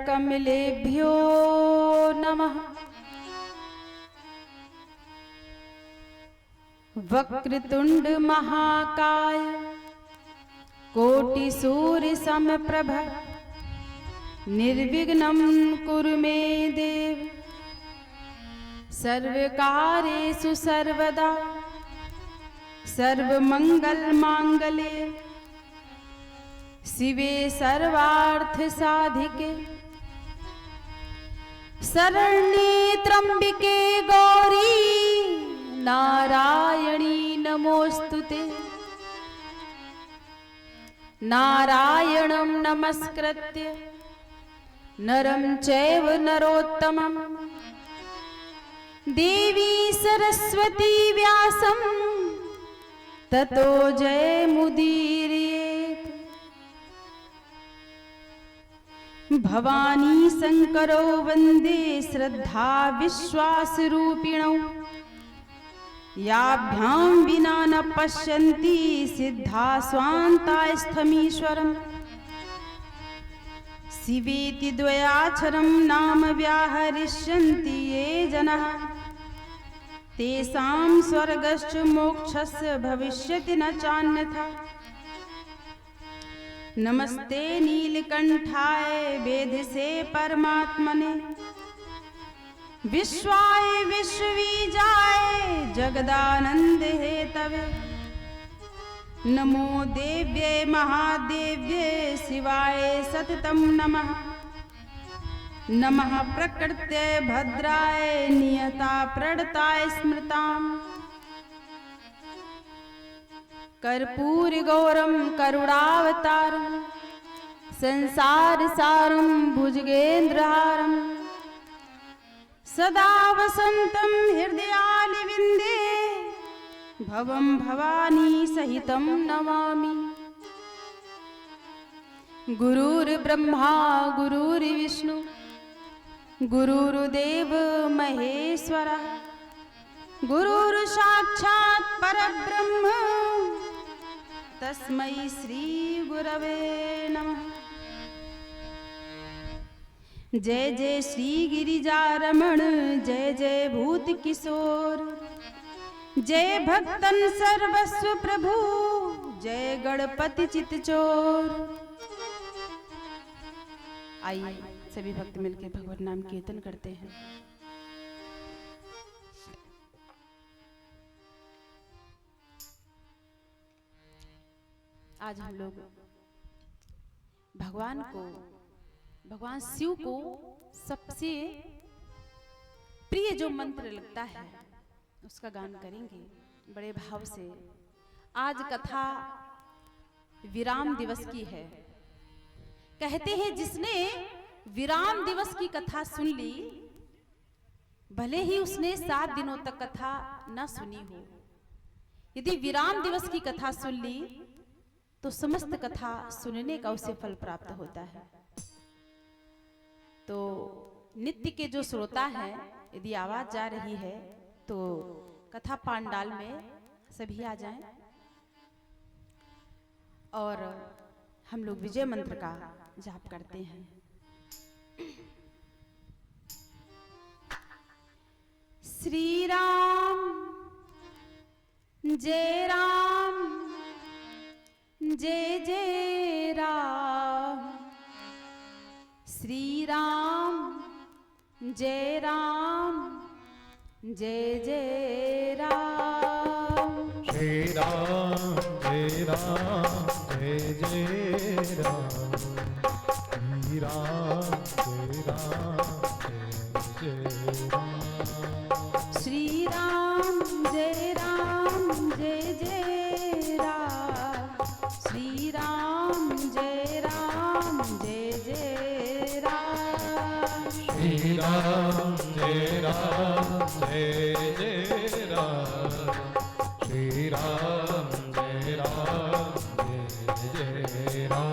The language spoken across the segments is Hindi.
करकमलेभ्यो नमः। वक्रतुंड महाकाय कोटिसूर्यसमप्रभ निर्विघ्नं कुरु मे देव। सर्वकार्येषु सर्वदा सर्वमंगलमांगल्ये शिवे सर्वार्थसाधिके शरण्ये त्र्यंबिके गौरी नारायणी नमोस्तुते। नारायणं नमस्कृत्य नरं चैव नरोत्तमं देवी सरस्वती व्यासं ततो जयमुदीरयेत्। भवानी शंकरो वन्दे श्रद्धा विश्वासरूपिणौ याभ्यां विना न पश्यन्ति सिद्धा स्वान्तास्थमीश्वरम्। शिवेति द्वयाक्षरं नाम व्याहरिष्यन्ति ये जनाः तेषां स्वर्गश्च मोक्षस्य भविष्यति न चान्यथा। नमस्ते नीलकंठाय वेदसे परमात्मने विश्वाय विश्वबीजाय जगदानंद हेतवे। नमो देव्ये महादेव्ये शिवाय सततं नमः। नमः प्रकृते भद्राय नियता प्रणताय स्मृताम्। कर्पूरगौरं करुणावतारं संसारसारं भुजगेन्द्रहारं सदा वसन्तं हृदयालिविन्दे भवं भवानी सहितं नमामि। गुरुर्ब्रह्मा गुरुर्विष्णु गुरुर्देव महेश्वरः गुरुर्साक्षात् परब्रह्म तस्मै श्री गुरवे नमः। जय जय श्री गिरिजारमण जय जय भूत किशोर जय भक्तन सर्वस्व प्रभु जय गणपति चितचोर। आइए सभी भक्त मिलकर भगवान नाम कीर्तन करते हैं। आज हम लोग भगवान शिव को सबसे प्रिय जो मंत्र लगता है उसका गान करेंगे बड़े भाव से। आज कथा विराम दिवस की है। कहते हैं जिसने विराम दिवस की कथा सुन ली भले ही उसने 7 दिनों तक कथा न सुनी हो, यदि विराम दिवस की कथा सुन ली तो समस्त कथा सुनने का उसे फल प्राप्त होता है। तो नित्य के जो श्रोता हैं यदि आवाज जा रही है तो कथा पांडाल में सभी आ जाएं और हम लोग विजय मंत्र का जाप करते हैं। श्री राम जय राम जय जय राम। श्री राम जय राम जय जय राम। श्री राम जय राम जय जय राम। श्री राम जय राम जय जय राम। श्री राम जय राम जय जय राम। श्री राम जय राम जय जय राम। श्री राम जय राम जय जय राम। श्री राम जय राम जय जय राम।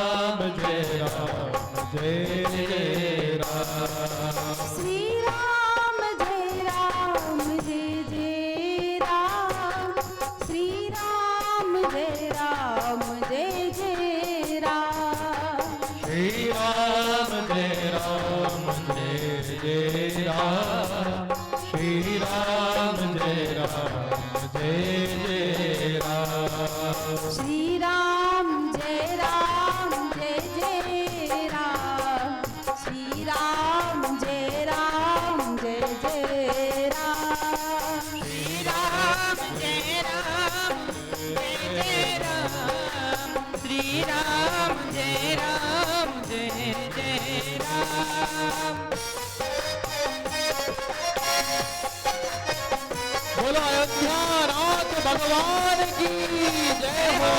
राम जय जय राम। श्री राम जय जय राम। श्री राम जय जय राम। श्री राम जय जय राम। श्री राम जय जय राम। श्री राम जय जय राम। श्री राम जय जय राम। श्री राम जय जय राम। श्री राम जय जय राम। बोलो अयोध्या नाथ भगवान की जय हो।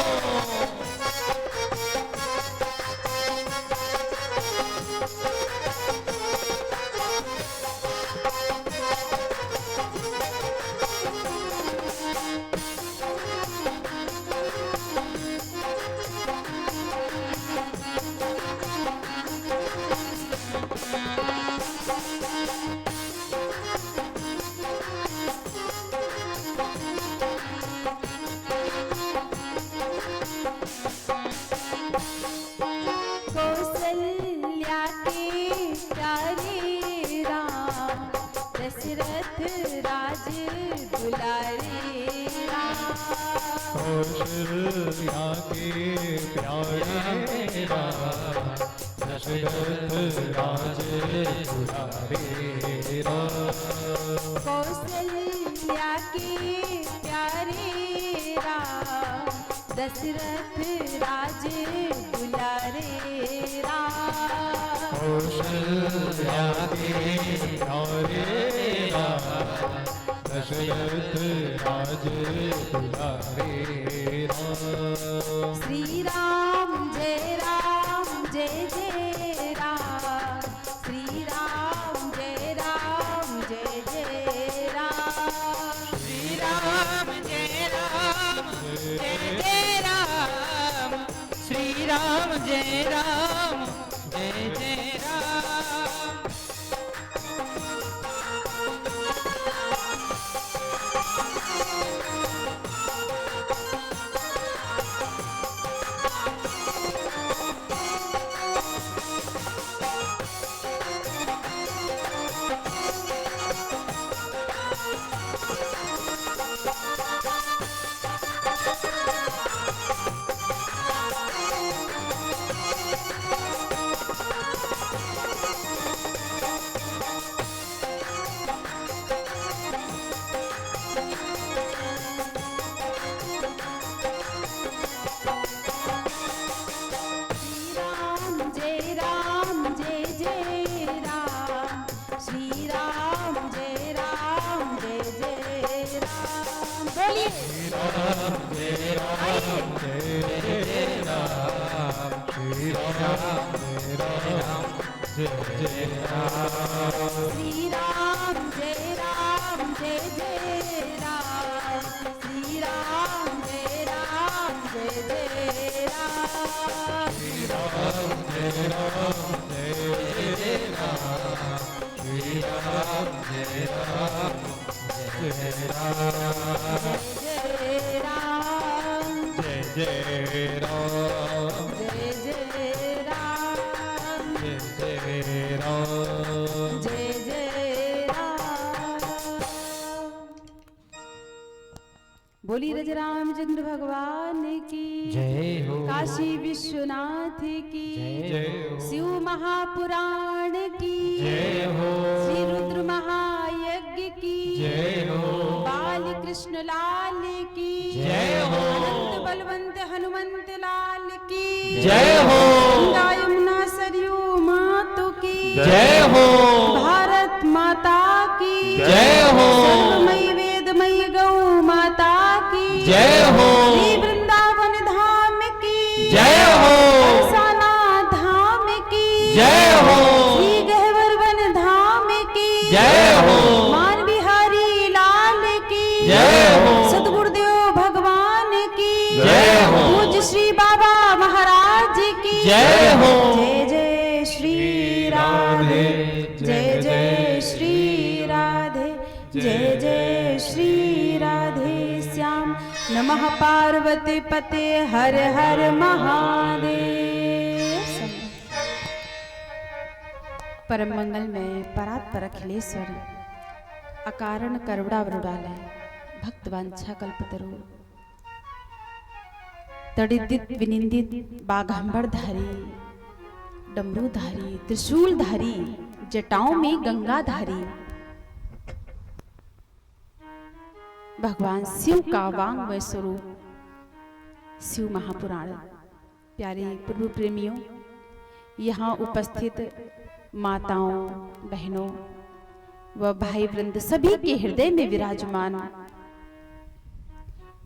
कौशल्या के प्यारे राम। दशरथ राज दुलारे राम। कौशल्या के प्यारे राम। दशरथ राज दुलारे राम। कौशल्या के प्यारे राम। दशरथ राज दुलारे राम। कौशल्या के प्यारे राम। दशरथ राज दुलारे राम। श्री राम जय जय राम। श्री राम जय जय राम। श्री राम जय जय राम। श्री राम जय जय राम। श्री राम जय जय राम। श्री राम जय जय राम। श्री राम जय राम। श्री राम जय राम। जय राम। जय जय राम। जय जय राम। जय जय राम। जय जय राम। बोली रज रामचंद्र भगवान की जय हो। काशी विश्वनाथ की जय हो। शिव महापुराण की जय हो। श्री रुद्र महायज्ञ की जय हो। बाल कृष्ण लाल की जय हो। अनंत बलवंत हनुमंत लाल की जय हो। गंगा यमुना सरयू मातु की जय हो। भारत माता की जय हो। सर्वमयी वेदमयी गौ माता की जय हो। श्री वृंदावन धाम की जय हो। बरसाना धाम की जय हो। श्री गहवर वन धाम की जय हो। मान बिहारी लाल की जय हो। सतगुरुदेव भगवान की जय हो। पूज्य श्री बाबा महाराज की जय जय हो। जय जय श्री राधे, जय जय श्री राधे, जय जय श्री राधे श्याम। नमः पार्वती पते हर हर महादेव। परम मंगल में परात्पर अखिलेश्वर अकारण करुणा वरुणालय भक्त वांछा कल्पतरु तड़िदित विनिंदित बाघंबरधारी डमरूधारी त्रिशूलधारी जटाओं में गंगाधारी भगवान शिव का वांग्मय स्वरूप शिव महापुराण। प्यारे पूर्व प्रेमियों, यहाँ उपस्थित माताओं, बहनों व भाई वृंद सभी के हृदय में विराजमान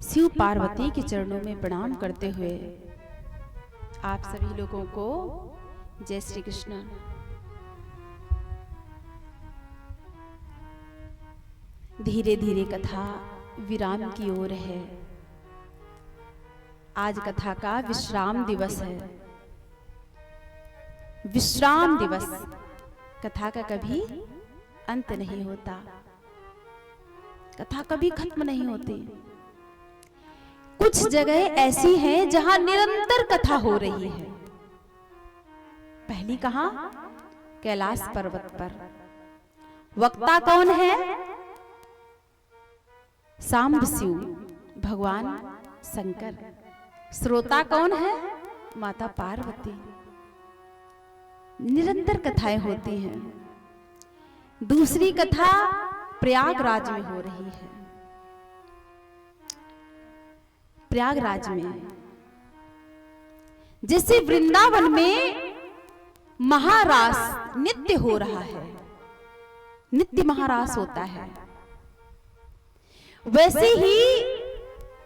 शिव पार्वती के चरणों में प्रणाम करते हुए आप सभी लोगों को जय श्री कृष्ण। धीरे धीरे कथा विराम की ओर है। आज कथा का विश्राम दिवस है। विश्राम दिवस, कथा का कभी अंत नहीं होता, कथा कभी खत्म नहीं होती। कुछ जगह ऐसी हैं जहां निरंतर कथा हो रही है। पहली कहां? कैलाश पर्वत पर। वक्ता कौन है? सांब शिव भगवान शंकर। श्रोता कौन है? माता पार्वती। निरंतर कथाएं होती हैं। दूसरी कथा प्रयागराज में हो रही है। प्रयागराज में जैसे वृंदावन में महारास नित्य हो रहा है, नित्य महारास होता है, वैसे ही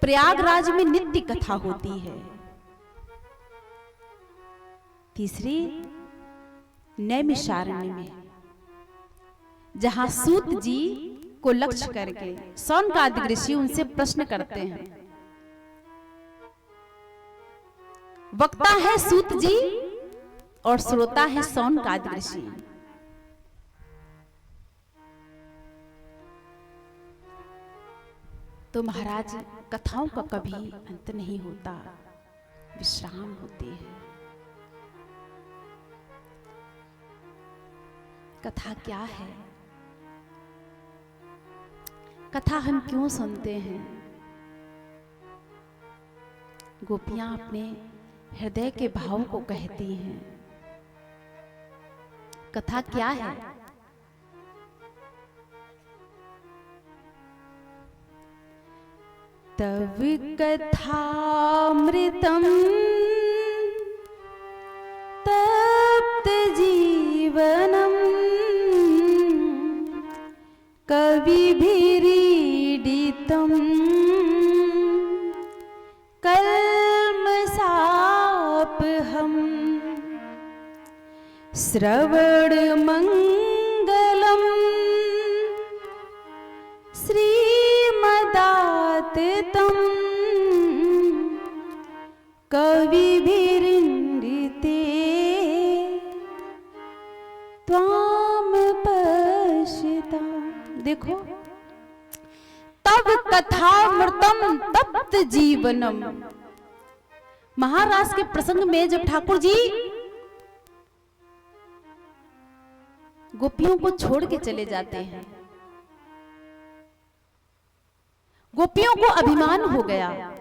प्रयागराज में नित्य कथा होती है। तीसरी नैमिषारण्य में, जहां सूत जी को लक्ष्य करके सौनकादिक ऋषि उनसे प्रश्न करते हैं। वक्ता है सूत जी और श्रोता है सौनकादिक ऋषि। तो महाराज कथाओं का कभी अंत नहीं होता, विश्राम होती है। कथा क्या है? कथा हम क्यों सुनते हैं? गोपियां अपने हृदय के भाव को कहती हैं। कथा क्या है? तव कथामृतम तप्त जीवनम कविभिरीडितम कल्मषापहम् श्रवणमंगलम श्रीमदाततं कविभिरीडिते त्वाम पश्यता। देखो, तब कथामृतम तप्त जीवनम। महाराज के प्रसंग में जब ठाकुर जी गोपियों को छोड़ के चले जाते हैं, गोपियों को अभिमान हो गया,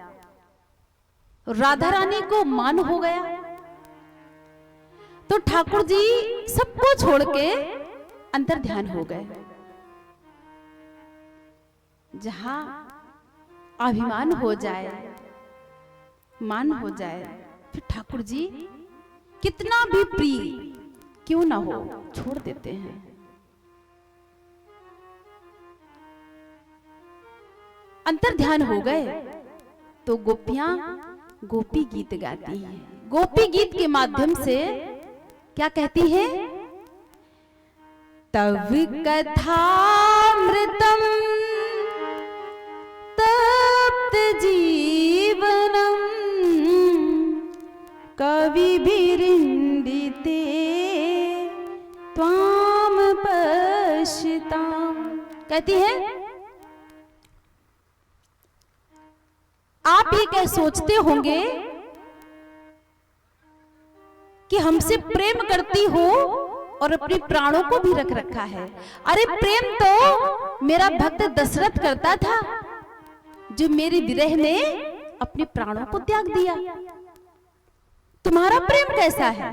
राधा रानी को मान हो गया, तो ठाकुर जी सबको छोड़ के अंतर ध्यान हो गए। जहां अभिमान हो जाए, मान हो जाए, फिर ठाकुर जी कितना भी प्रिय क्यों ना हो छोड़ देते हैं। अंतर ध्यान हो गए तो गोपियां गोपी गीत गाती हैं। गोपी गीत के माध्यम से क्या कहती है? तव कथामृतम तप्त जीवनम कवि विरिंदिते त्वाम पश्यताम। कहती है आप ये क्या सोचते होंगे कि हमसे प्रेम करती हो और अपने प्राणों को भी रख रखा है। अरे प्रेम तो मेरा भक्त दशरथ करता था, जो मेरी विरह में अपने प्राणों को त्याग दिया। तुम्हारा प्रेम कैसा है?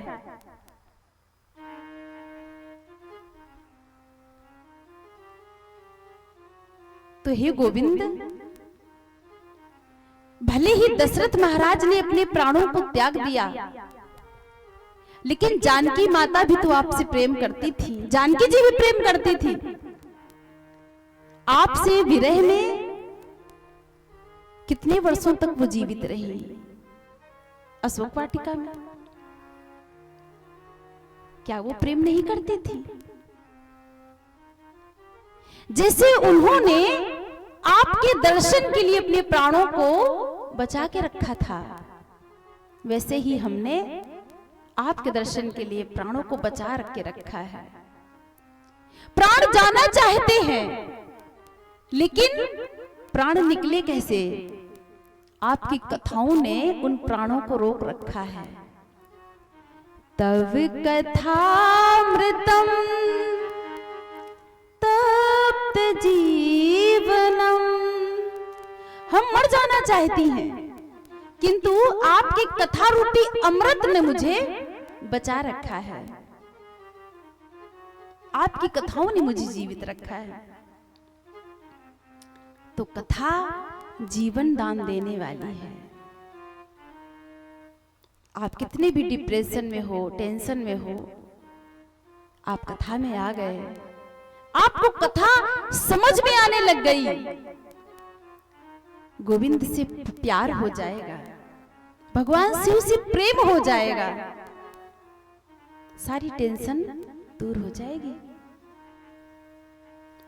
तो हे गोविंद, भले ही दशरथ महाराज ने अपने प्राणों को त्याग दिया, लेकिन जानकी माता भी तो आपसे प्रेम करती थी, जानकी जी भी प्रेम करती थी। आपसे विरह में कितने वर्षों तक वो जीवित रही अशोक वाटिका में। क्या वो प्रेम नहीं करती थी? जैसे उन्होंने आपके दर्शन के लिए अपने प्राणों को बचा के रखा था, वैसे ही हमने आपके दर्शन के लिए प्राणों को बचा के रखा है। प्राण जाना चाहते हैं, लेकिन प्राण निकले कैसे? आपकी कथाओं ने उन प्राणों को रोक रखा है। तव कथामृतम तप्त जीवनम। हम मर जाना चाहती हैं, किंतु आपकी कथा रूपी अमृत ने मुझे बचा रखा है। आपकी कथाओं ने मुझे जीवित रखा है। तो कथा जीवन दान देने वाली है। आप कितने भी डिप्रेशन में हो, टेंशन में हो, आप कथा में आ गए, आपको कथा समझ में आने लग गई, गोविंद से प्यार हो जाएगा, भगवान शिव से प्रेम हो जाएगा, सारी टेंशन दूर हो जाएगी।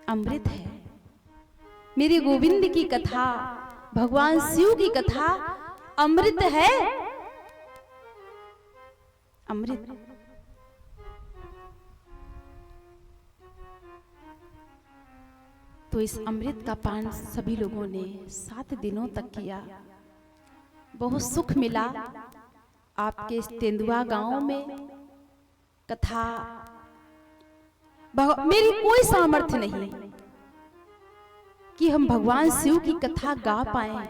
अमृत है मेरी गोविंद की कथा, भगवान शिव की कथा अमृत है। अमृत तो इस अमृत का पान सभी लोगों ने 7 दिनों तक किया। बहुत सुख मिला। आपके तेंदुआ गांव में कथा, मेरी कोई सामर्थ्य नहीं कि हम भगवान शिव की कथा गा पाए,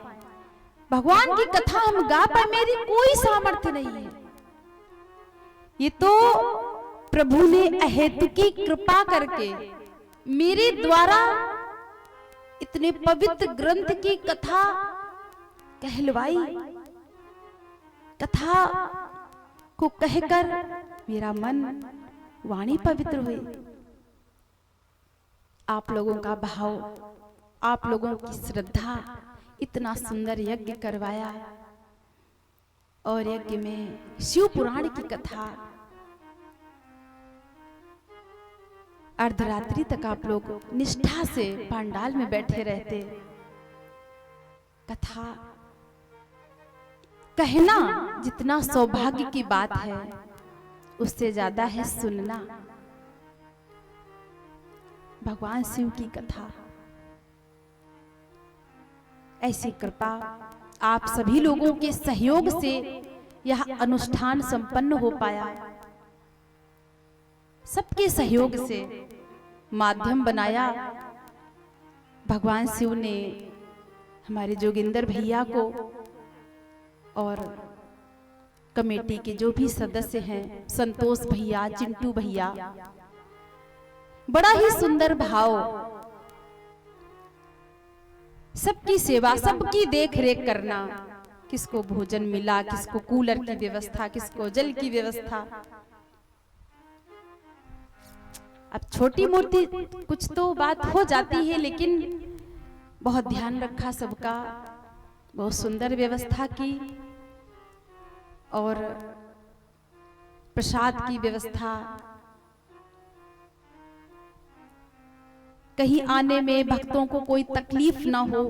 भगवान की कथा हम गा पाए, मेरी कोई सामर्थ्य नहीं है। ये तो प्रभु ने अहेतुकी कृपा करके मेरे द्वारा इतने पवित्र ग्रंथ की कथा कहलवाई। कथा को कहकर मेरा मन वाणी पवित्र हुई। आप लोगों का भाव, आप लोगों की श्रद्धा, इतना सुंदर यज्ञ करवाया। और यज्ञ में शिव पुराण की कथा अर्धरात्रि तक आप लोग निष्ठा से पंडाल में बैठे रहते। कथा कहना जितना सौभाग्य की बात है, उससे ज्यादा है सुनना। भगवान शिव की कथा, ऐसी कृपा आप सभी लोगों के सहयोग से यह अनुष्ठान संपन्न हो पाया। सबके सहयोग से माध्यम बनाया भगवान शिव ने हमारे जोगिंदर भैया को, और कमेटी के जो भी सदस्य हैं, संतोष भैया, चिंटू भैया, बड़ा ही सुंदर भाव, सबकी सेवा, सबकी देख रेख करना। किसको भोजन मिला, किसको कूलर की व्यवस्था, किसको जल की व्यवस्था। अब छोटी मोटी कुछ तो बात हो जाती है, लेकिन बहुत ध्यान रखा सबका, बहुत सुंदर व्यवस्था की। और प्रसाद की व्यवस्था, कहीं आने में भक्तों को कोई तकलीफ ना हो,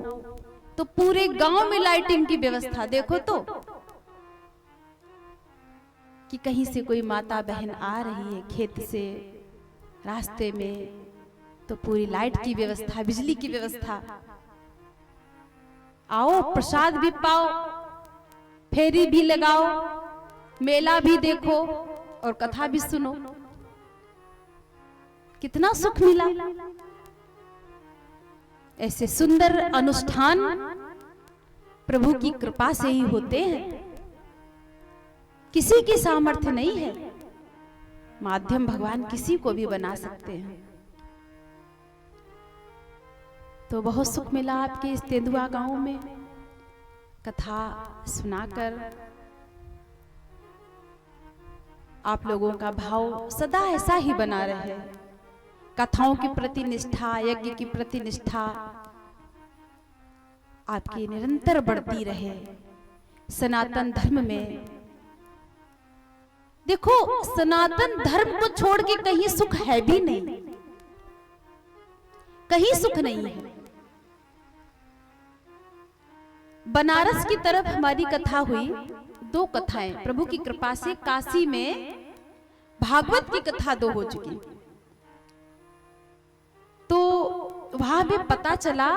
तो पूरे गांव में लाइटिंग की व्यवस्था। देखो तो कि कहीं से कोई माता बहन आ रही है खेत से रास्ते में, तो पूरी लाइट की व्यवस्था, बिजली की व्यवस्था, आओ प्रसाद भी पाओ, फेरी भी लगाओ, मेला भी देखो और कथा भी सुनो। कितना सुख मिला। ऐसे सुंदर अनुष्ठान प्रभु की कृपा से ही होते हैं, किसी की सामर्थ्य नहीं है। माध्यम भगवान किसी को भी बना सकते हैं। तो बहुत सुख मिला आपके इस तेंदुआ गांव में कथा सुनाकर। आप लोगों का भाव सदा ऐसा ही बना रहे, कथाओं के प्रति निष्ठा, यज्ञ की प्रति निष्ठा आपकी निरंतर बढ़ती रहे। सनातन धर्म में देखो, सनातन धर्म को छोड़ के कहीं सुख है भी नहीं, कहीं सुख नहीं है। बनारस की तरफ हमारी कथा हुई, 2 कथाएं प्रभु की कृपा से। काशी में भागवत की कथा 2 हो चुकी, तो वहां भी पता चला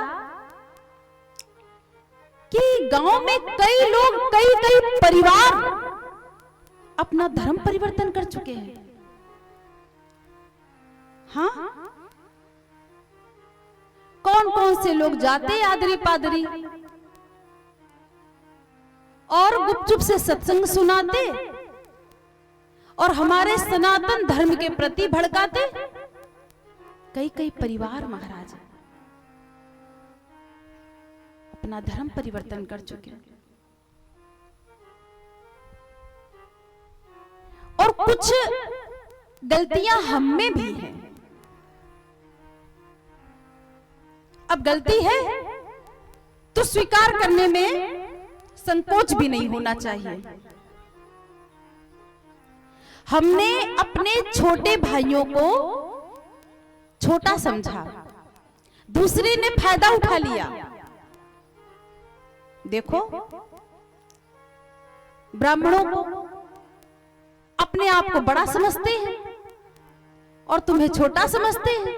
कि गांव में कई लोग, कई परिवार अपना धर्म परिवर्तन कर चुके हैं। हाँ, कौन कौन से लोग जाते आदरी पादरी और गुपचुप से सत्संग सुनाते और हमारे सनातन धर्म के प्रति भड़काते। कई परिवार महाराज अपना धर्म परिवर्तन कर चुके हैं। और कुछ गलतियां हम में भी हैं। अब गलती है तो स्वीकार करने में संकोच भी नहीं होना चाहिए। हमने अपने छोटे भाइयों को छोटा समझा, दूसरे ने फायदा उठा लिया। देखो, ब्राह्मणों को अपने आप को बड़ा समझते हैं और तुम्हें छोटा समझते हैं,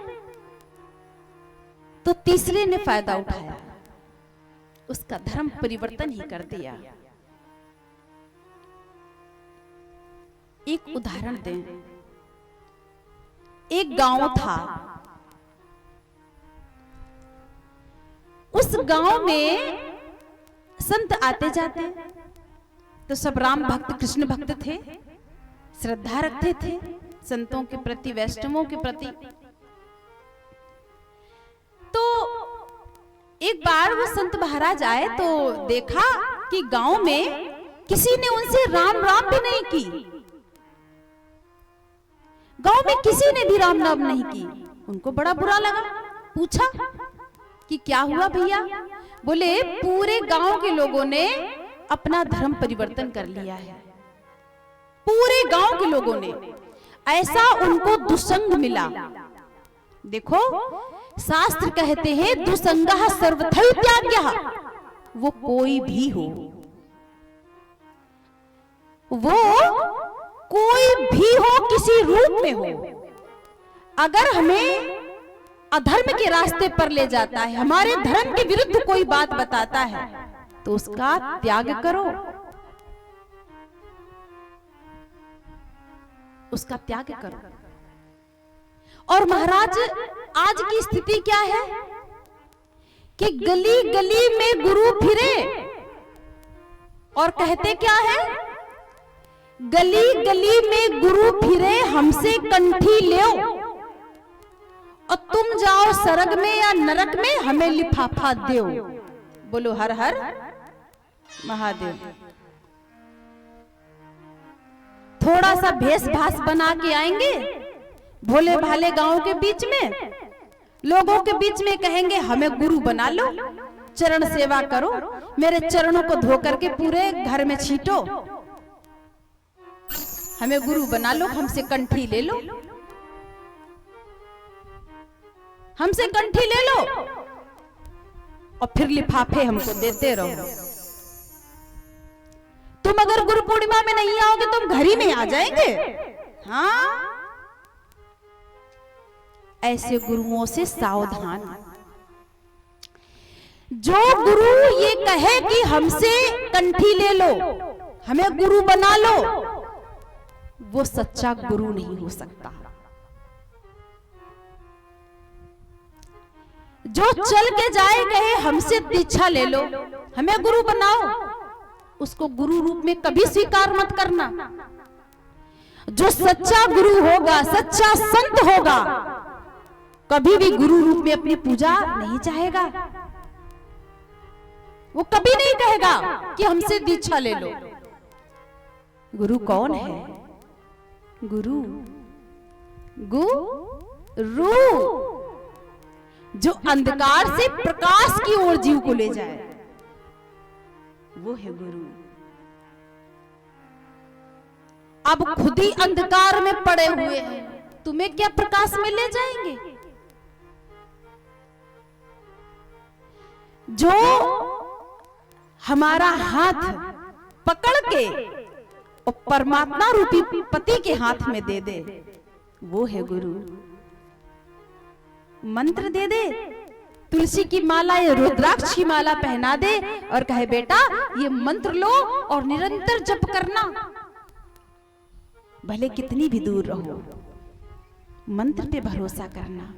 तो तीसरे ने फायदा उठाया, उसका धर्म परिवर्तन ही कर दिया। एक उदाहरण दें, एक गांव था, उस गांव में संत आते जाते, तो सब राम भक्त कृष्ण भक्त थे, श्रद्धा रखते थे संतों के प्रति, वैष्णवों के प्रति। तो एक बार वो संत महाराज आए तो देखा कि गांव में किसी ने उनसे राम राम भी नहीं की, गांव में किसी ने भी राम नाम नहीं की। उनको बड़ा बुरा लगा, पूछा कि क्या हुआ भैया? बोले पूरे गांव के लोगों ने अपना धर्म परिवर्तन कर लिया है, पूरे गांव के लोगों ने। ऐसा उनको दुसंग मिला। देखो, शास्त्र कहते हैं दुसंगः सर्वथैव त्याग्यः। वो कोई भी हो, वो कोई भी हो, किसी रूप में हो, अगर हमें अधर्म के रास्ते पर ले जाता है, हमारे धर्म के विरुद्ध कोई बात बताता है, तो उसका त्याग करो, उसका त्याग करो। और महाराज आज की स्थिति क्या है कि गली गली में गुरु फिरे और कहते क्या है, गली गली में गुरु फिरे हमसे कंठी ले, और तुम जाओ सरग में या नरक में हमें लिफाफा दो। बोलो हर हर महादेव। थोड़ा सा भेष भाष बना के आएंगे भोले भाले गांव के बीच में, लोगों के बीच में कहेंगे हमें गुरु बना लो, चरण सेवा करो, मेरे चरणों को धो करके पूरे घर में छींटो, हमें गुरु बना लो, हमसे कंठी ले लो, हमसे कंठी ले लो और फिर लिफाफे हमको देते रहो। तो तुम अगर गुरु पूर्णिमा में नहीं आओगे तो हम घर ही में आ जाएंगे। हाँ, ऐसे गुरुओं से सावधान। जो गुरु ये कहे कि हमसे कंठी ले लो, हमें गुरु बना लो, वो सच्चा गुरु नहीं हो सकता। जो चल के जाए कहे हमसे दीक्षा ले लो, हमें गुरु बनाओ, उसको गुरु रूप में कभी स्वीकार मत करना। जो सच्चा गुरु होगा, सच्चा संत होगा, कभी भी गुरु रूप में अपनी पूजा नहीं चाहेगा। वो कभी नहीं कहेगा कि हमसे दीक्षा ले लो। गुरु कौन है? गुरु गुरु जो अंधकार से प्रकाश की ओर जीव को ले जाए, वो है गुरु। अब खुद ही अंधकार में पड़े हुए हैं, तुम्हें क्या प्रकाश में ले जाएंगे? जो हमारा हाथ पकड़ के और परमात्मा रूपी पति के हाथ में दे दे, वो है गुरु। मंत्र दे दे, तुलसी की माला या रुद्राक्ष की माला पहना दे और कहे बेटा ये मंत्र लो और निरंतर जप करना, भले कितनी भी दूर रहो, मंत्र पे भरोसा करना,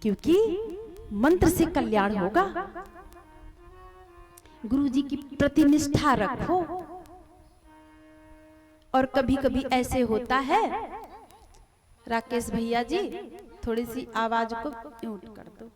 क्योंकि मंत्र से कल्याण होगा। गुरु जी की प्रतिनिष्ठा रखो। और कभी कभी ऐसे होता है, राकेश भैया जी थोड़ी सी आवाज को म्यूट कर दो।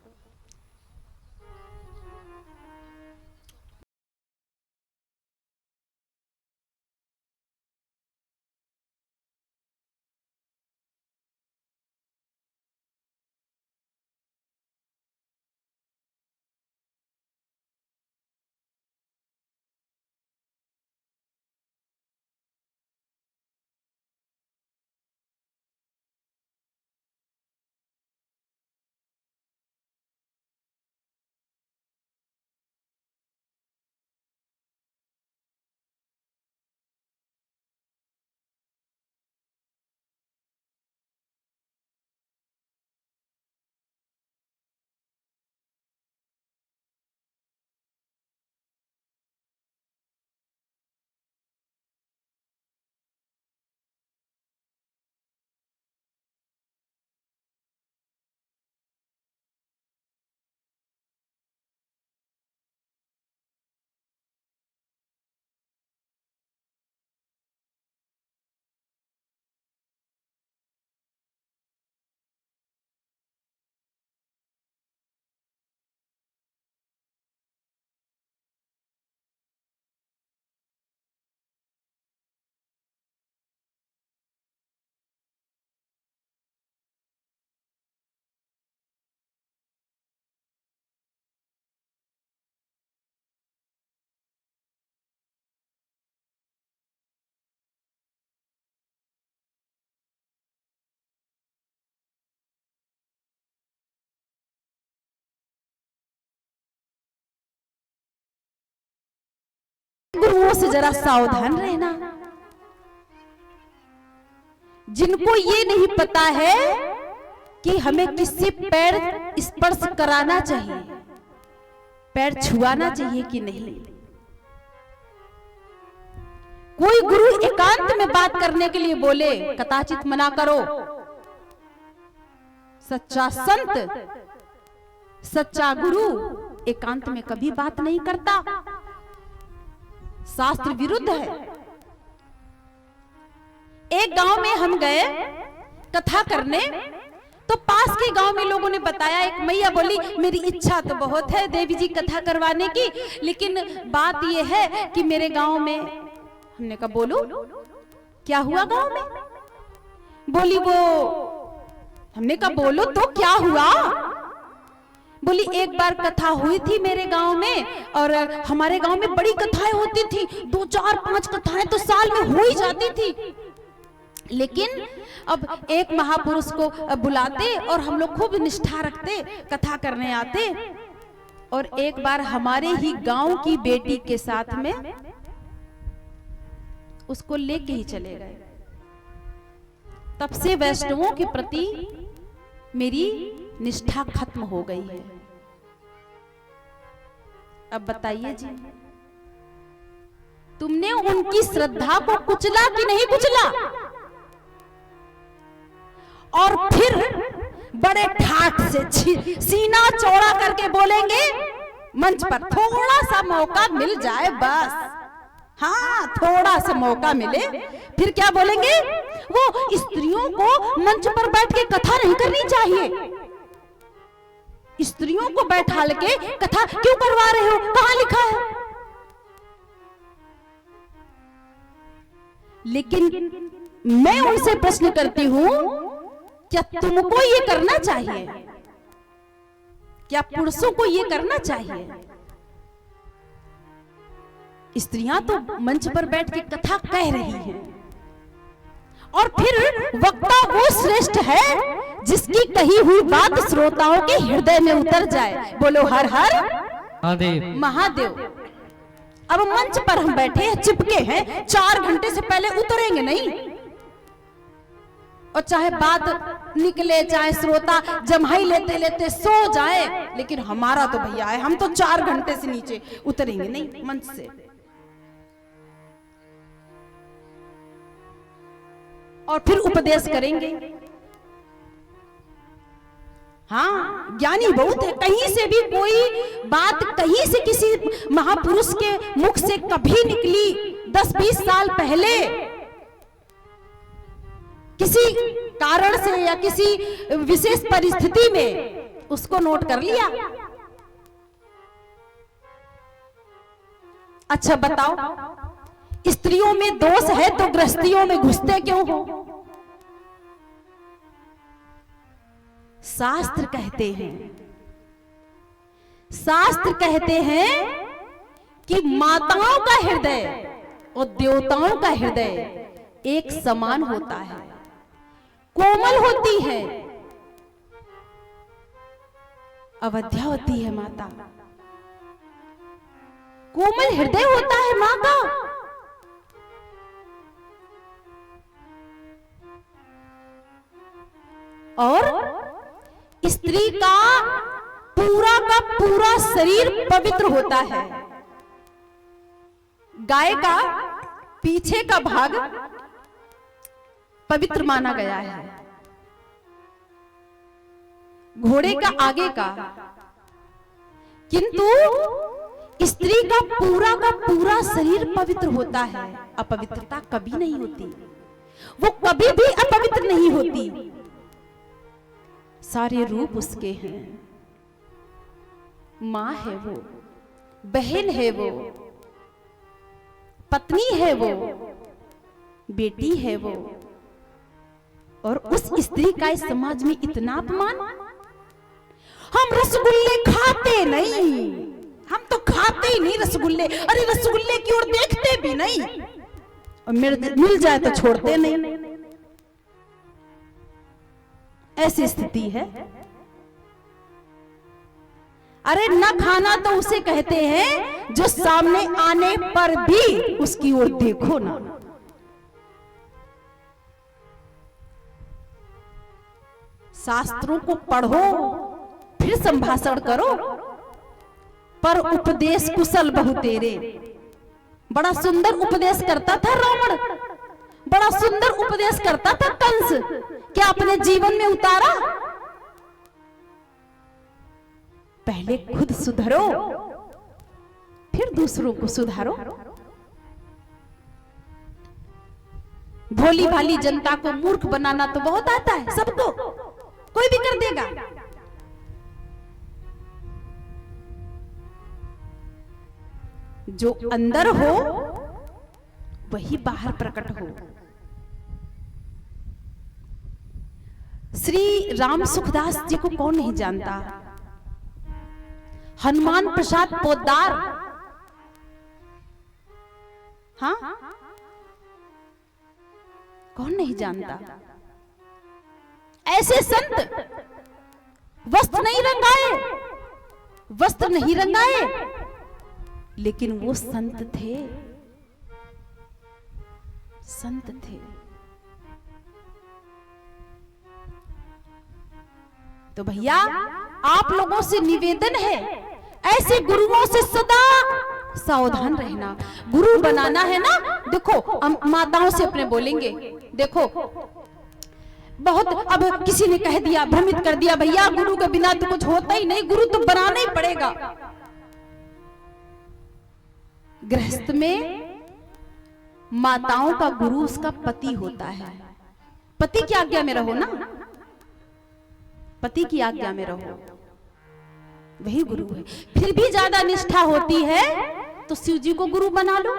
गुरुओं से जरा सावधान रहना, जिनको ये नहीं पता है कि हमें किससे पैर स्पर्श कराना चाहिए, पैर छुआना चाहिए कि नहीं। कोई गुरु एकांत में बात करने के लिए बोले, कदाचित मना करो। सच्चा संत, सच्चा गुरु एकांत में कभी बात नहीं करता, शास्त्र विरुद्ध है। एक गांव में हम गए कथा करने, तो पास के गांव में लोगों ने बताया, एक मैया बोली मेरी इच्छा तो बहुत है देवी जी कथा करवाने की, लेकिन बात यह है कि मेरे गांव में। हमने कहा बोलो क्या हुआ गांव में? बोली वो, हमने कहा बोलो तो क्या हुआ? बोली एक बार कथा हुई थी मेरे गांव में, और हमारे गांव में बड़ी कथाएं होती थी, 2, 4, 5 कथाएं तो साल में हो ही जाती थी। लेकिन अब एक महापुरुष को बुलाते और हम लोग खूब निष्ठा रखते, कथा करने आते। और एक बार हमारे ही गांव की बेटी के साथ में उसको लेके ही चले गए। तब से वैष्णवों के प्रति मेरी निष्ठा खत्म हो गई है। अब बताइए जी, तुमने उनकी श्रद्धा को कुचला कि नहीं कुचला? और फिर बड़े ठाठ से सीना चौड़ा करके बोलेंगे मंच पर, थोड़ा सा मौका मिल जाए बस, हाँ थोड़ा सा मौका मिले। फिर क्या बोलेंगे? वो स्त्रियों को मंच पर बैठ के कथा नहीं करनी चाहिए। स्त्रियों को बैठा के कथा क्यों करवा रहे हो? कहां लिखा है? लेकिन मैं उनसे प्रश्न करती हूं, क्या तुमको ये करना चाहिए? क्या पुरुषों को ये करना चाहिए? स्त्रियां तो मंच पर बैठ के कथा कह रही हैं, और फिर वक्ता वो श्रेष्ठ है जिसकी कही हुई बात श्रोताओं के हृदय में उतर जाए। बोलो हर हर महादेव महादेव। अब मंच पर हम बैठे हैं, चिपके हैं, 4 घंटे से पहले उतरेंगे नहीं। और चाहे बात निकले, चाहे श्रोता जम्हाई लेते लेते सो जाए, लेकिन हमारा तो भैया है, हम तो 4 घंटे से नीचे उतरेंगे नहीं मंच से। और फिर उपदेश करेंगे। हाँ, ज्ञानी बहुत है, कहीं से भी कोई बात कहीं से किसी महापुरुष के मुख से कभी निकली 10-20 साल पहले, किसी कारण से या किसी विशेष परिस्थिति में उसको नोट कर लिया। अच्छा बताओ, स्त्रियों में दोष है तो गृहस्थियों में घुसते क्यों हो? शास्त्र कहते हैं कि माताओं का हृदय और देवताओं का हृदय एक समान होता है, कोमल होती है। अवध्या होती है माता, कोमल हृदय होता है मां का। और स्त्री का पूरा शरीर पवित्र होता है। गाय का पीछे का भाग पवित्र माना गया है, घोड़े का आगे का, किंतु स्त्री का पूरा शरीर पवित्र होता है। अपवित्रता कभी नहीं होती, वो कभी भी अपवित्र नहीं होती। सारे रूप उसके हैं, मां है वो, बहन है वो, पत्नी है वो, बेटी है वो। और उस स्त्री का इस समाज में इतना अपमान। हम रसगुल्ले खाते नहीं, हम तो खाते ही नहीं रसगुल्ले। अरे रसगुल्ले की ओर देखते भी नहीं, और मिल जाए तो छोड़ते नहीं। ऐसी स्थिति है। अरे न खाना तो उसे कहते हैं जो सामने आने पर भी उसकी ओर देखो ना। शास्त्रों को पढ़ो, फिर संभाषण करो, पर उपदेश कुशल बहु तेरे। बड़ा सुंदर उपदेश करता था रावण, बड़ा सुंदर उपदेश करता था कंस, क्या अपने जीवन में उतारा? पहले खुद सुधरो, फिर दूसरों को सुधारो। भोली भाली जनता को मूर्ख बनाना तो बहुत आता है सबको, कोई भी कर देगा। जो अंदर हो वही बाहर प्रकट हो। श्री राम सुखदास जी को कौन नहीं जानता? हनुमान प्रसाद पोद्दार, हाँ कौन नहीं जानता? ऐसे संत वस्त्र नहीं रंगाए, वस्त्र नहीं रंगाए, लेकिन वो संत थे, संत थे। तो भैया आप लोगों से निवेदन है, ऐसे गुरुओं से सदा सावधान रहना। गुरु बनाना है ना, देखो हम माताओं से अपने बोलेंगे, देखो बहुत अब किसी ने कह दिया, भ्रमित कर दिया, भैया गुरु के बिना तो कुछ होता ही नहीं, गुरु तो बनाना ही पड़ेगा। गृहस्थ में माताओं का गुरु उसका पति होता है। पति की आज्ञा में रहो ना, पति की आज्ञा में रहो, वही गुरु है। फिर भी ज्यादा निष्ठा होती है तो शिव जी को गुरु बना लो,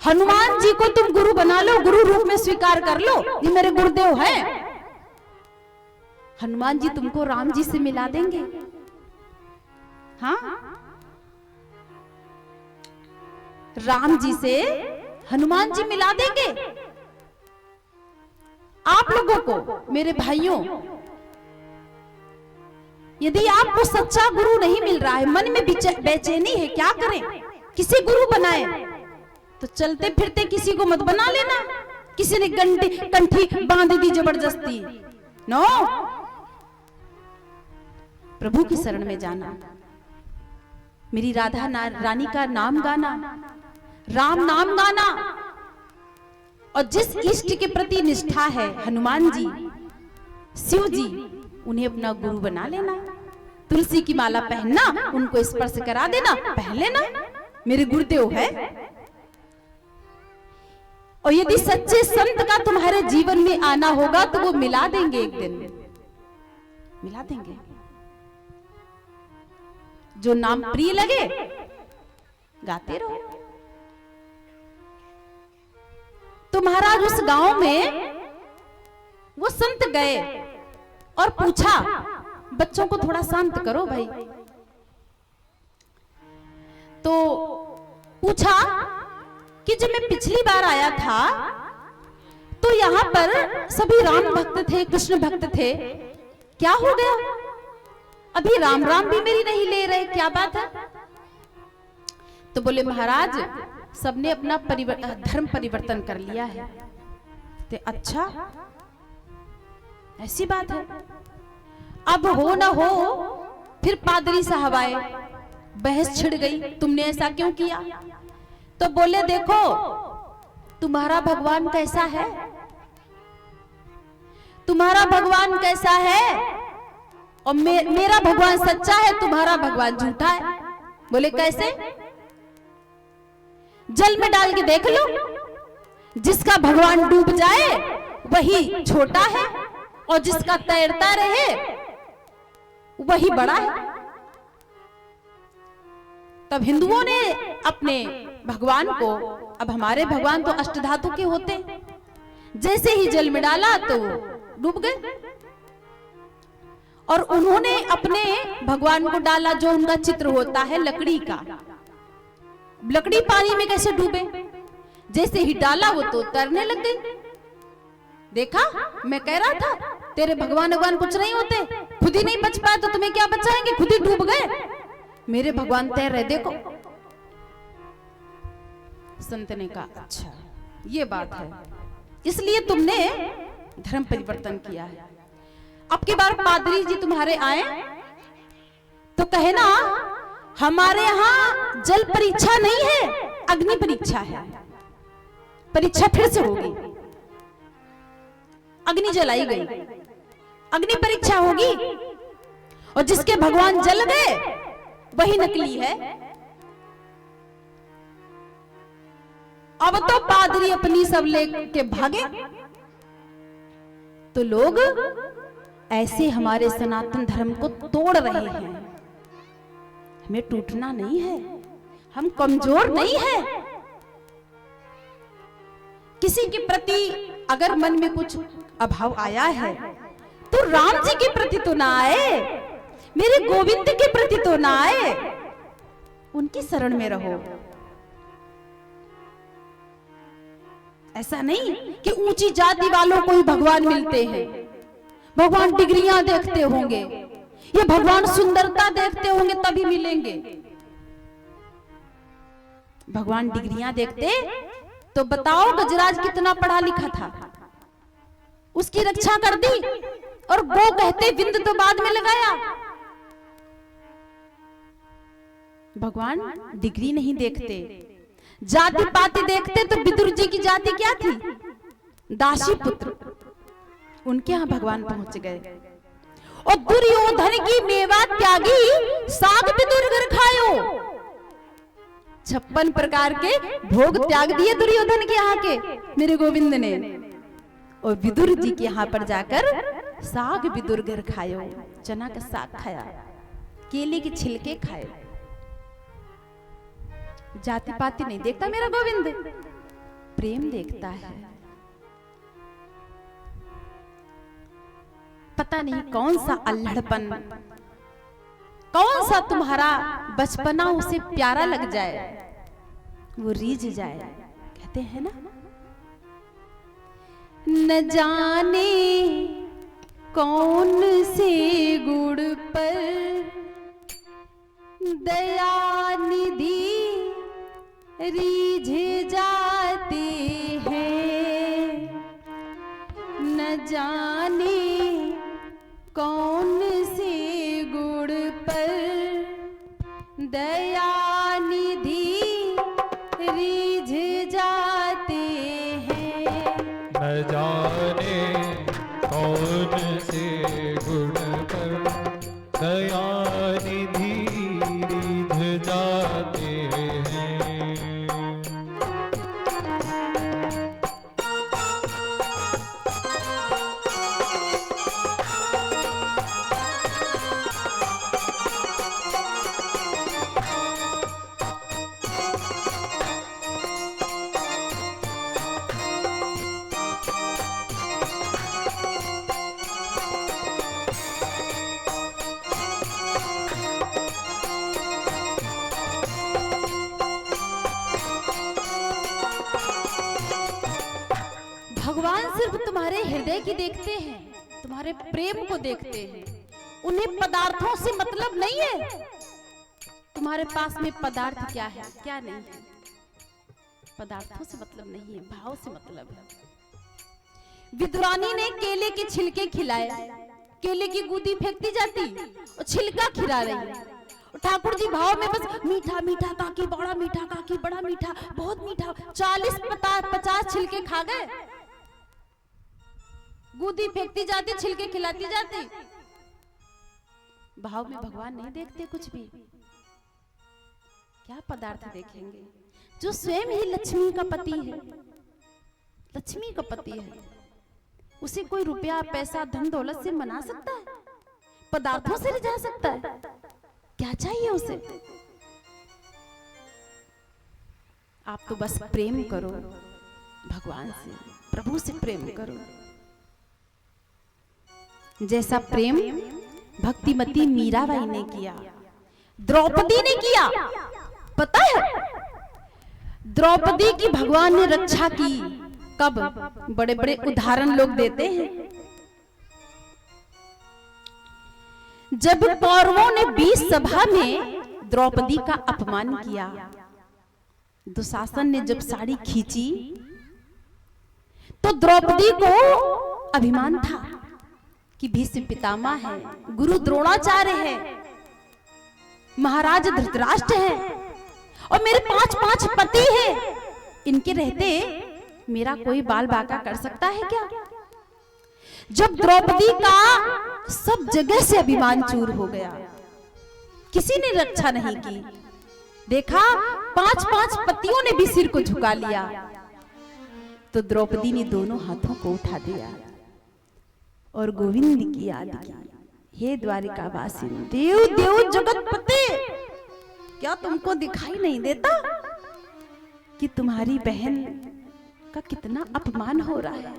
हनुमान जी को तुम गुरु बना लो, गुरु रूप में स्वीकार कर लो, ये मेरे गुरुदेव हैं। हनुमान जी तुमको राम जी से मिला देंगे। हाँ, राम जी से हनुमान जी मिला देंगे आप लोगों को। मेरे भाइयों, यदि आपको सच्चा गुरु नहीं मिल रहा है, मन में बेचैनी है, क्या करें, किसी गुरु बनाए तो चलते फिरते किसी को मत बना लेना। किसी ने कंठी बांध दी जबरदस्ती, नो, प्रभु की शरण में जाना, मेरी राधा रानी का नाम गाना, राम नाम गाना, और जिस इष्ट के प्रति निष्ठा है, हनुमान जी, शिव जी, उन्हें अपना गुरु बना लेना। तुलसी की माला पहनना, उनको स्पर्श करा देना, पहन लेना, मेरे गुरुदेव है। और यदि सच्चे संत का तुम्हारे जीवन में आना होगा तो वो मिला देंगे, एक दिन मिला देंगे। जो नाम प्रिय लगे गाते रहो। तो महाराज उस गांव में वो संत गए और पूछा, बच्चों को थोड़ा शांत करो भाई। तो पूछा कि जब मैं पिछली बार आया था तो यहां पर सभी राम भक्त थे, कृष्ण भक्त थे, क्या हो गया? अभी राम राम भी मेरी नहीं ले रहे, क्या बात है? तो बोले महाराज सबने अपना धर्म परिवर्तन कर लिया है। तो अच्छा ऐसी बात है, अब हो ना हो फिर पादरी साहब आए, बहस छिड़ गई, तुमने ऐसा क्यों किया? तो बोले देखो तुम्हारा भगवान कैसा है, तुम्हारा भगवान कैसा है, और मेरा भगवान सच्चा है, तुम्हारा भगवान झूठा है। बोले कैसे? जल में डाल के देख लो, जिसका भगवान डूब जाए वही छोटा है, और जिसका तैरता रहे वही बड़ा है। तब हिंदुओं ने अपने भगवान को, अब हमारे भगवान तो अष्टधातु के होते, जैसे ही जल में डाला तो डूब गए, और उन्होंने अपने भगवान को डाला जो उनका चित्र होता है लकड़ी का। लकड़ी पानी में कैसे डूबे? जैसे ही डाला वो तो तैरने लग गई। देखा, मैं कह रहा था तेरे भगवान कुछ नहीं होते, खुद ही नहीं बच पाए तो तुम्हें क्या बचाएंगे, खुद ही डूब गए। मेरे भगवान तैर रहे, देखो। संत ने कहा अच्छा ये बात है, इसलिए तुमने धर्म परिवर्तन किया है। अब की बार पादरी जी तुम्हारे आए तो कहे ना, हमारे यहाँ जल परीक्षा नहीं है, अग्नि परीक्षा है। परीक्षा फिर से होगी, अग्नि जलाई गई, अग्नि परीक्षा होगी, और जिसके भगवान जल गए वही नकली है। अब तो पादरी अपनी सब लेके भागे। तो लोग ऐसे हमारे सनातन धर्म को तोड़ रहे हैं। हमें टूटना नहीं है, हम कमजोर नहीं है। किसी के प्रति अगर मन में कुछ अभाव आया है तो राम जी के प्रति तो ना आए, मेरे गोविंद के प्रति तो ना आए, उनकी शरण में रहो। ऐसा नहीं कि ऊंची जाति वालों को ही भगवान मिलते हैं, भगवान डिग्रियां देखते होंगे, ये भगवान सुंदरता देखते होंगे तभी मिलेंगे। भगवान डिग्रियां देखते तो बताओ गजराज कितना पढ़ा लिखा था, उसकी रक्षा कर दी, और वो कहते बिंद तो बाद में लगाया। भगवान डिग्री नहीं देखते, जाति पाति देखते। तो विदुर जी की जाति क्या थी? दासी पुत्र। उनके यहां भगवान पहुंच गए। और दुर्योधन की मेवा त्यागी, साग विदुर घर खायो। 56 प्रकार के भोग त्याग दिए दुर्योधन के यहाँ के मेरे गोविंद ने, और विदुर जी के यहाँ पर जाकर साग विदुर घर खायो। चना का साग खाया, केले के छिलके खाए। जाति पाति नहीं देखता मेरा गोविंद, प्रेम देखता है। पता नहीं कौन सा अल्हड़पन, कौन सा तुम्हारा बचपना उसे प्यारा लग जाए, वो रीझ जाए। कहते हैं ना, न जाने कौन से गुण पर दया निधि रीझ जाते हैं, न जाने कौन से गुण पर दया निधि रीझ जाते हैं। न जाने कौन से गुण पर दया निधि रीझ जाते हैं। भगवान सिर्फ तुम्हारे हृदय की देखते हैं, तुम्हारे प्रेम को देखते हैं। उन्हें पदार्थों से मतलब नहीं है, तुम्हारे पास में पदार्थ क्या है क्या नहीं है, पदार्थों से मतलब नहीं है, भाव से मतलब है। विदुरानी ने केले के छिलके खिलाए, केले की गूदी फेंकती जाती और छिलका खिला रही है। ठाकुर जी भाव में बस मीठा मीठा काकी बड़ा मीठा, काकी बड़ा मीठा, बहुत मीठा। 40-50 छिलके खा गए, गूदी फेंकती जाती, छिलके खिलाती जाती। भाव में भगवान नहीं देखते कुछ भी। क्या पदार्थ देखेंगे? जो स्वयं ही लक्ष्मी का पति है, लक्ष्मी का पति है, उसे कोई रुपया पैसा धन दौलत से मना सकता है? पदार्थों से रिझा सकता है? क्या चाहिए उसे? आप तो बस प्रेम करो भगवान से, प्रभु से प्रेम करो। जैसा प्रेम भक्तिमती मीराबाई ने किया, द्रौपदी ने किया। पता है द्रौपदी की भगवान ने रक्षा की कब? बड़े बड़े उदाहरण लोग देते हैं। जब कौरवों ने 20 सभा में द्रौपदी का अपमान किया, दुशासन ने जब साड़ी खींची तो द्रौपदी को अभिमान था कि भीष्म पितामह है, गुरु द्रोणाचार्य है, महाराज धृतराष्ट्र है, और मेरे 5 पति हैं। इनके रहते मेरा कोई बाल बाका कर सकता है क्या? जब द्रौपदी का सब जगह से अभिमान चूर हो गया, किसी ने रक्षा नहीं की, देखा 5 पतियों ने भी सिर को झुका लिया, तो द्रौपदी ने दोनों हाथों को उठा दिया और गोविंद की याद की, हे द्वारिकावासी देव देव जगतपते, क्या तुमको दिखाई नहीं देता कि तुम्हारी बहन का कितना अपमान हो रहा है?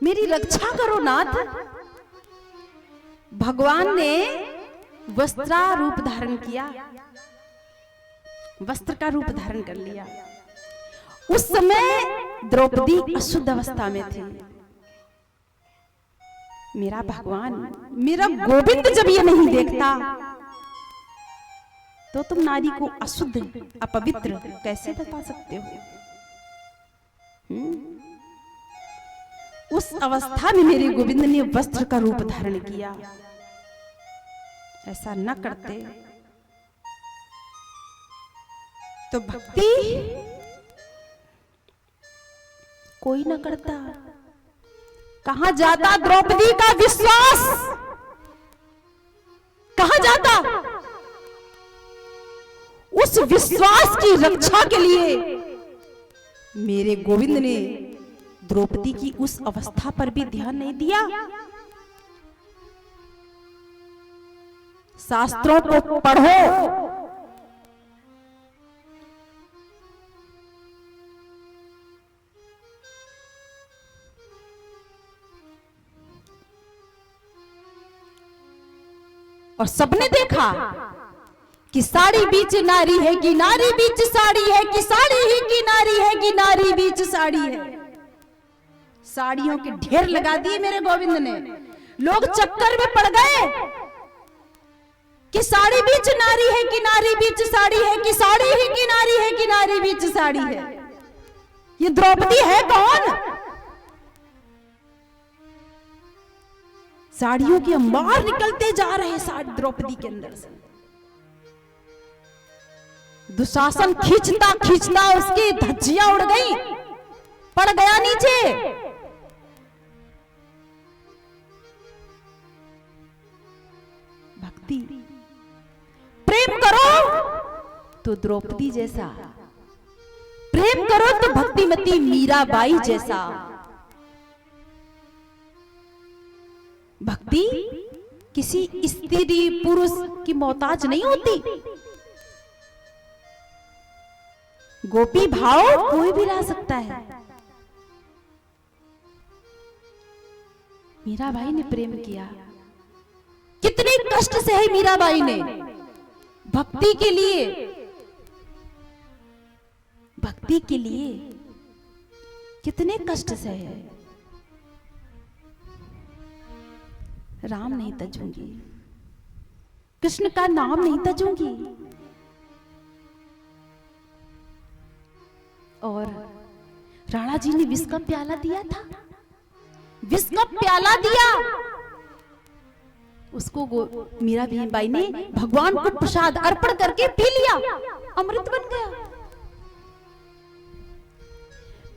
मेरी रक्षा करो नाथ। भगवान ने वस्त्रा रूप धारण किया, वस्त्र का रूप धारण कर लिया। उस समय द्रौपदी अशुद्ध अवस्था में थी, मेरा भगवान, मेरा गोविंद जब ये नहीं देखता तो तुम नारी को अशुद्ध, अपवित्र कैसे बता सकते हो? उस अवस्था में मेरे गोविंद ने वस्त्र का रूप धारण किया। ऐसा न करते तो भक्ति कोई न करता। कहां जाता द्रौपदी का विश्वास? कहां जाता? उस विश्वास की रक्षा के लिए मेरे गोविंद ने द्रौपदी की उस अवस्था पर भी ध्यान नहीं दिया। शास्त्रों को पढ़ो, और सबने देखा कि साड़ी बीच नारी है कि नारी बीच साड़ी है कि साड़ी ही की नारी है कि नारी बीच साड़ी है। साड़ियों के ढेर लगा दिए मेरे गोविंद ने। लोग चक्कर में पड़ गए कि साड़ी बीच नारी है कि नारी बीच साड़ी है कि साड़ी ही की नारी है कि नारी बीच साड़ी है। ये द्रौपदी है कौन? साड़ियों के अंबार निकलते जा रहे साड़ी द्रौपदी के अंदर से। दुशासन खींचता खींचता उसकी धज्जियां उड़ गई, पड़ गया नीचे। भक्ति प्रेम करो तो द्रौपदी जैसा, प्रेम करो तो भक्तिमती मीराबाई जैसा। भक्ति किसी स्त्री पुरुष की मोहताज नहीं होती। गोपी भाव कोई भी ला सकता है। मीराबाई ने प्रेम किया, कितने कष्ट सहे मीराबाई ने भक्ति के लिए, भक्ति के लिए कितने कष्ट सहे। राम नहीं तजूंगी, कृष्ण का नाम नहीं तजूंगी। और राणा जी ने विष का प्याला दिया था, विष का प्याला दिया उसको मीरा बाई ने भगवान को प्रसाद अर्पण करके पी लिया, अमृत बन गया।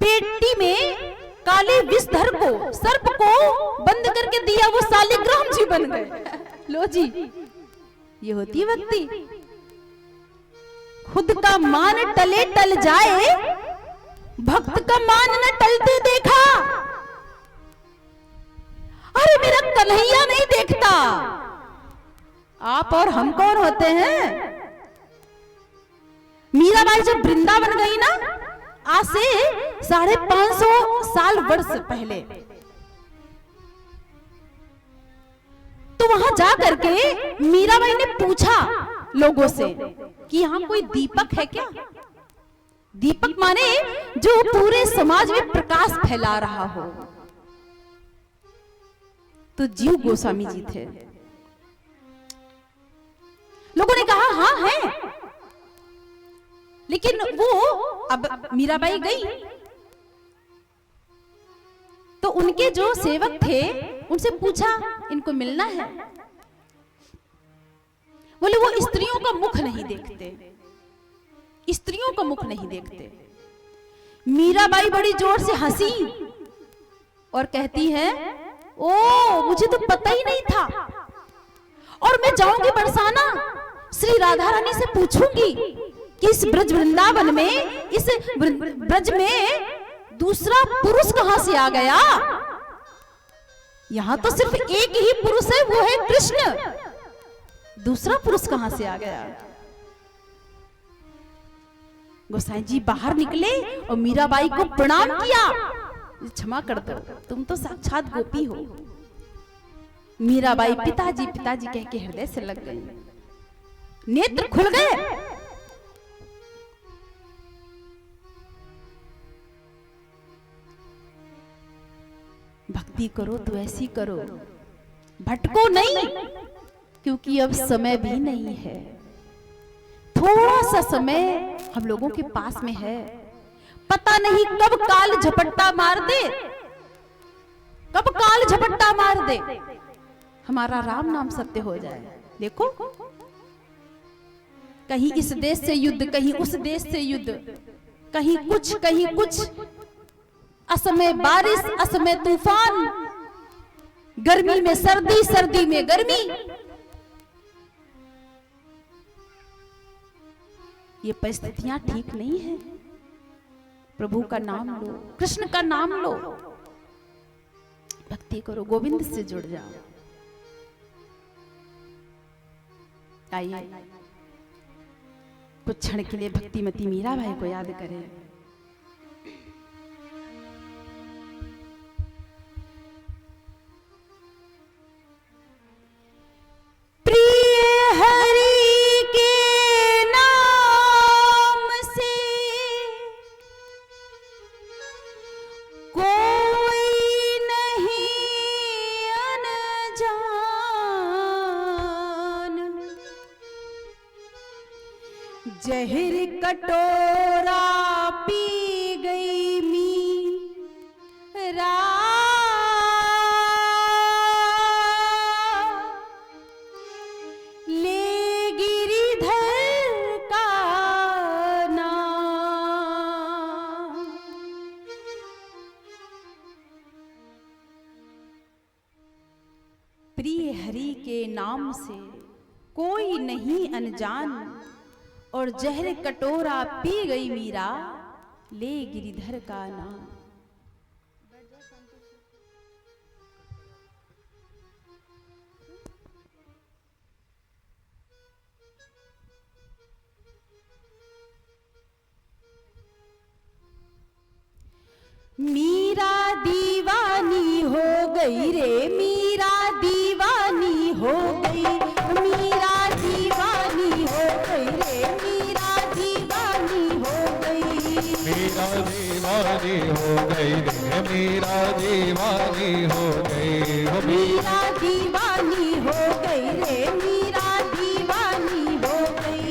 पेटी में काले विषधर को, सर्प को बंद करके दिया, वो शालिग्राम जी बन गए। लो जी, ये होती भक्ति। खुद का मान टले टल जाए, भक्त का मान न टलते देखा। अरे मेरा कन्हैया नहीं देखता, आप और हम कौन होते हैं? मीराबाई जब वृंदावन गई ना, आज से 550 साल वर्ष पहले, तो वहां जा करके मीराबाई ने पूछा लोगों से कि यहाँ कोई दीपक है क्या? दीपक माने जो पूरे समाज में प्रकाश फैला रहा हो। तो जीव गोस्वामी जी थे। लोगों ने कहा हाँ है, लेकिन वो अब मीराबाई गई तो उनके जो सेवक थे उनसे पूछा इनको मिलना है। बोले वो स्त्रियों का मुख नहीं देखते, स्त्रियों का मुख नहीं देखते। मीराबाई बड़ी जोर से हंसी और कहती है, ओ मुझे तो पता ही नहीं था, और मैं जाऊंगी बरसाना, श्री राधा रानी से पूछूंगी कि इस ब्रज वृंदावन में, इस ब्रज में दूसरा पुरुष कहां से आ गया? यहां तो सिर्फ एक ही पुरुष है, वो है कृष्ण, दूसरा पुरुष कहां से आ गया? गोसाई जी बाहर निकले और मीराबाई को प्रणाम किया, क्षमा कर दो, तुम तो साक्षात गोपी हो। मीराबाई पिताजी पिताजी कह के हृदय से लग गई, नेत्र खुल गए। भक्ति करो तो ऐसी करो भटको नहीं, क्योंकि अब समय भी नहीं है। थोड़ा सा समय हम लोगों के पास में है, पता नहीं कब काल झपट्टा मार दे, कब काल झपट्टा मार दे, हमारा राम नाम सत्य हो जाए। देखो, कहीं इस देश से युद्ध, कहीं उस देश से युद्ध, कहीं कुछ, असमय बारिश, असमय तूफान, गर्मी में सर्दी, सर्दी में गर्मी। ये परिस्थितियां ठीक नहीं है। प्रभु का नाम लो, कृष्ण का नाम लो, भक्ति करो, गोविंद से जुड़ जाओ। आइए कुछ क्षण के लिए भक्तिमती मीराबाई को याद करें। जहर कटोरा पी गई मीरा, ले गिरिधर का नाम। प्रिय हरि के नाम से कोई नहीं अनजान, और जहर कटोरा पी गई मीरा, ले गिरिधर का नाम। मीरा दीवानी हो गई रे, मीरा दीवानी हो गई, मीरा दीवानी हो गई रे, मीरा दीवानी हो गई, मीरा दीवानी हो गई रे, मीरा दीवानी हो गई, मीरा दीवानी हो गई रे, मीरा दीवानी हो गई।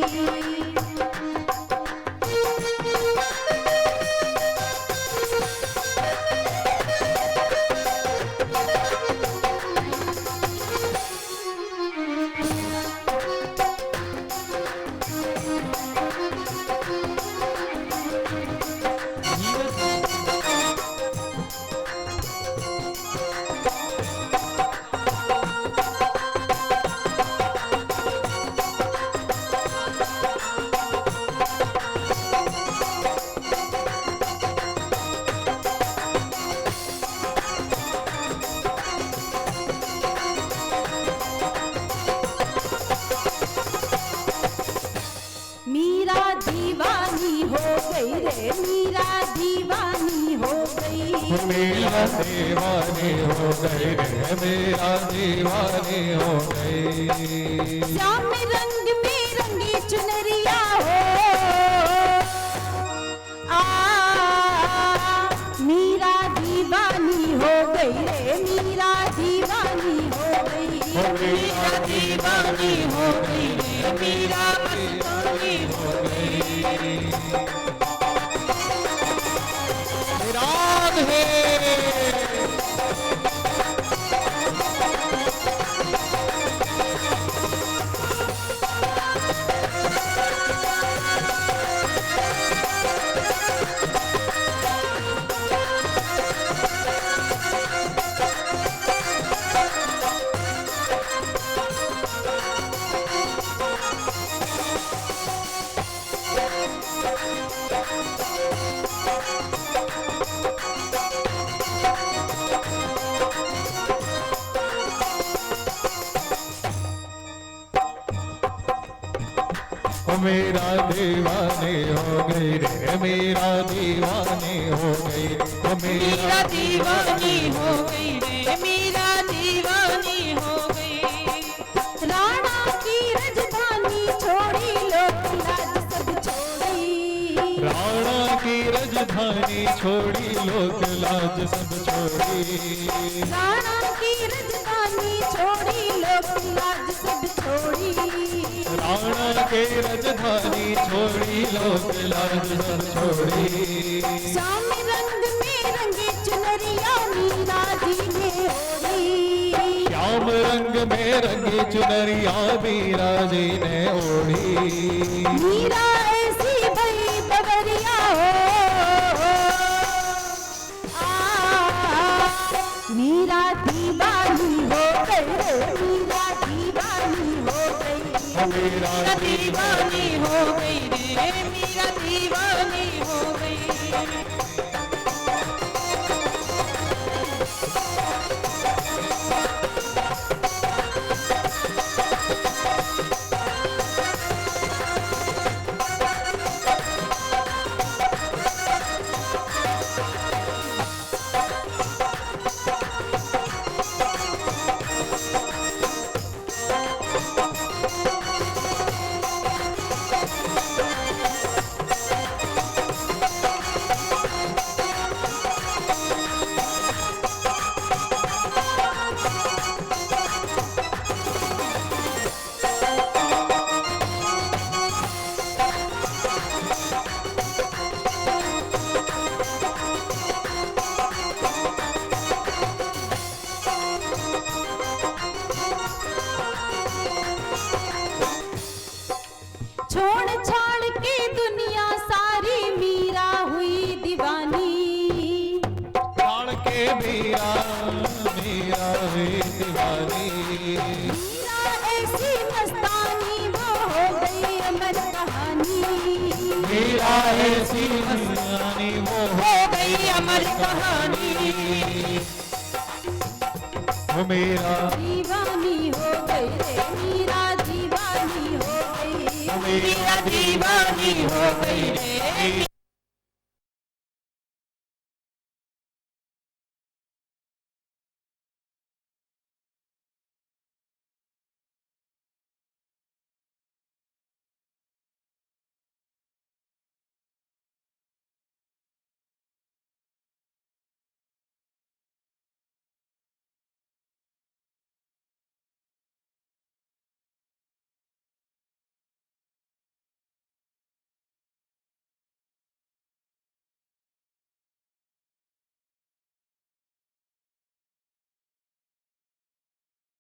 मीरा दीवानी हो गई रे, मीरा दीवानी हो गई, मीरा दीवानी हो गई रे, मीरा दीवानी हो गई। श्याम रंग में रंगी चुनरिया हो, मीरा दीवानी हो गई रे, मीरा दीवानी हो गई, मीरा दीवानी हो गई रे, मीरा मस्तानी हो गई। राधे मेरा दीवानी हो गई रे, मेरा दीवानी हो गई, मीरा दीवानी हो गई रे, मीरा दीवानी हो गई। राणा की राजधानी छोड़ी, लोक लाज सब छोड़ी, राणा की राजधानी छोड़ी, लोक लाज सब छोड़ी, राणा की राजधानी राजधानी छोड़ी, लोक लाज सब छोड़ी। राणा के राजधानी छोड़ी, लोक लाज सब छोड़ी। श्याम रंग में रंगी चुनरिया मीरा जी ने ओढ़ी। श्याम रंग में रंगी चुनरिया मीरा जी ने ओढ़ी। मीरा ऐसी भई बवरिया हो, मीरा दीवानी हो गई रे, मीरा दीवानी हो गई। मीरा दीवानी हो गई रे, मीरा दीवानी हो गई। छोड़ छाड़ के दुनिया सारी मीरा हुई दीवानी। प्राण के मीरा, मीरा हुई दीवानी। मीरा ऐसी मस्तानी वो हो गई अमर कहानी। मीरा ऐसी मस्तानी वो हो गई अमर कहानी। वो मीरा दीवानी हो गई रे, मीरा दीवानी हो गई। मीरा दीवानी हो गई रे।